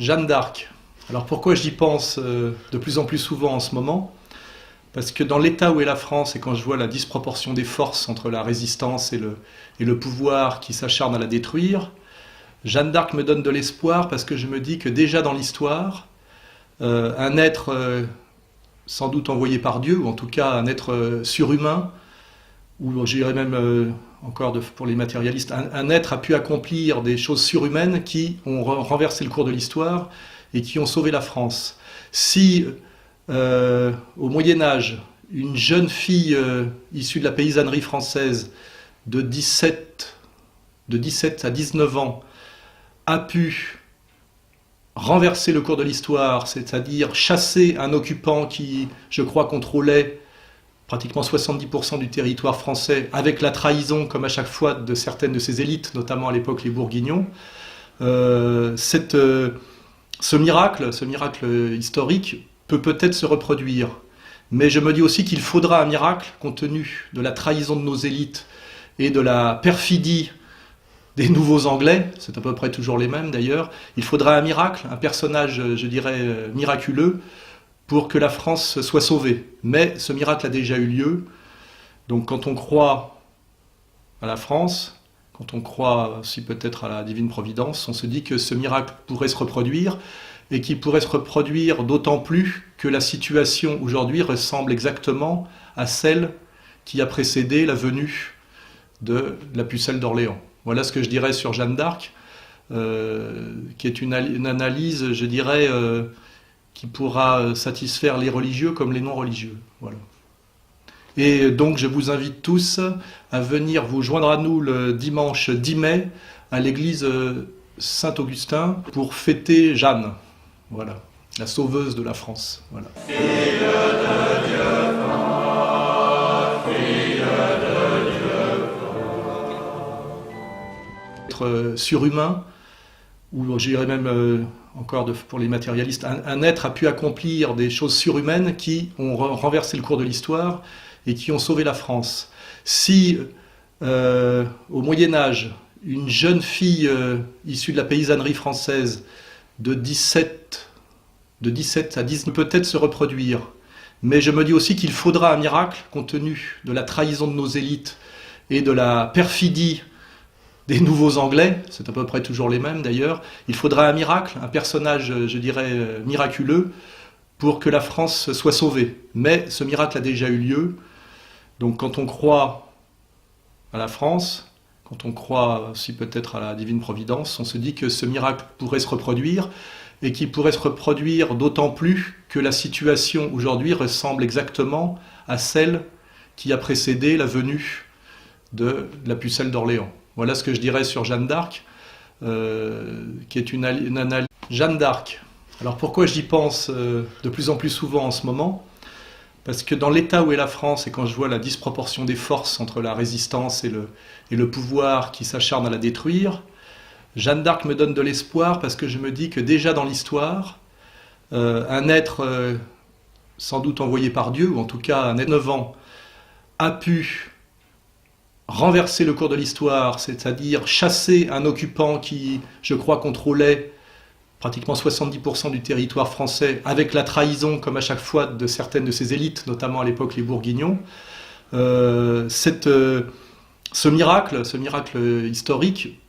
Jeanne d'Arc. Alors pourquoi j'y pense de plus en plus souvent en ce moment? Parce que dans l'état où est la France, et quand je vois la disproportion des forces entre la résistance et le pouvoir qui s'acharne à la détruire, Jeanne d'Arc me donne de l'espoir parce que je me dis que déjà dans l'histoire, un être sans doute envoyé par Dieu, ou en tout cas un être surhumain, ou je dirais même encore pour les matérialistes, un être a pu accomplir des choses surhumaines qui ont renversé le cours de l'histoire et qui ont sauvé la France. Si au Moyen-Âge, une jeune fille issue de la paysannerie française de 17 à 19 ans a pu renverser le cours de l'histoire, c'est-à-dire chasser un occupant qui, je crois, contrôlait pratiquement 70% du territoire français, avec la trahison, comme à chaque fois, de certaines de ses élites, notamment à l'époque les Bourguignons. Ce miracle historique peut peut-être se reproduire. Mais je me dis aussi qu'il faudra un miracle, compte tenu de la trahison de nos élites et de la perfidie des nouveaux Anglais, c'est à peu près toujours les mêmes d'ailleurs. Il faudra un miracle, un personnage, je dirais, miraculeux, pour que la France soit sauvée. Mais ce miracle a déjà eu lieu. Donc quand on croit à la France, quand on croit aussi peut-être à la divine providence, on se dit que ce miracle pourrait se reproduire, et qui pourrait se reproduire d'autant plus que la situation aujourd'hui ressemble exactement à celle qui a précédé la venue de la pucelle d'Orléans. Voilà ce que je dirais sur Jeanne d'Arc, qui est une analyse, je dirais, qui pourra satisfaire les religieux comme les non-religieux. Voilà. Et donc je vous invite tous à venir vous joindre à nous le dimanche 10 mai à l'église Saint-Augustin pour fêter Jeanne, voilà, la sauveuse de la France. Voilà. Fille de Dieu fort, fille de Dieu fort. Être surhumain, ou je dirais même encore pour les matérialistes, un être a pu accomplir des choses surhumaines qui ont renversé le cours de l'histoire et qui ont sauvé la France. Si au Moyen-Âge, une jeune fille issue de la paysannerie française de 17 à 19 peut peut-être se reproduire, mais je me dis aussi qu'il faudra un miracle, compte tenu de la trahison de nos élites et de la perfidie des nouveaux Anglais, c'est à peu près toujours les mêmes d'ailleurs. Il faudra un miracle, un personnage, je dirais, miraculeux, pour que la France soit sauvée. Mais ce miracle a déjà eu lieu. Donc quand on croit à la France, quand on croit aussi peut-être à la divine providence, on se dit que ce miracle pourrait se reproduire, et qui pourrait se reproduire d'autant plus que la situation aujourd'hui ressemble exactement à celle qui a précédé la venue de la pucelle d'Orléans. Voilà ce que je dirais sur Jeanne d'Arc, qui est une analyse. Jeanne d'Arc. Alors pourquoi j'y pense de plus en plus souvent en ce moment? Parce que dans l'état où est la France, et quand je vois la disproportion des forces entre la résistance et le pouvoir qui s'acharne à la détruire, Jeanne d'Arc me donne de l'espoir parce que je me dis que déjà dans l'histoire, un être sans doute envoyé par Dieu, ou en tout cas un être 9 ans, a pu renverser le cours de l'histoire, c'est-à-dire chasser un occupant qui, je crois, contrôlait pratiquement 70% du territoire français, avec la trahison, comme à chaque fois, de certaines de ses élites, notamment à l'époque les Bourguignons. Ce miracle historique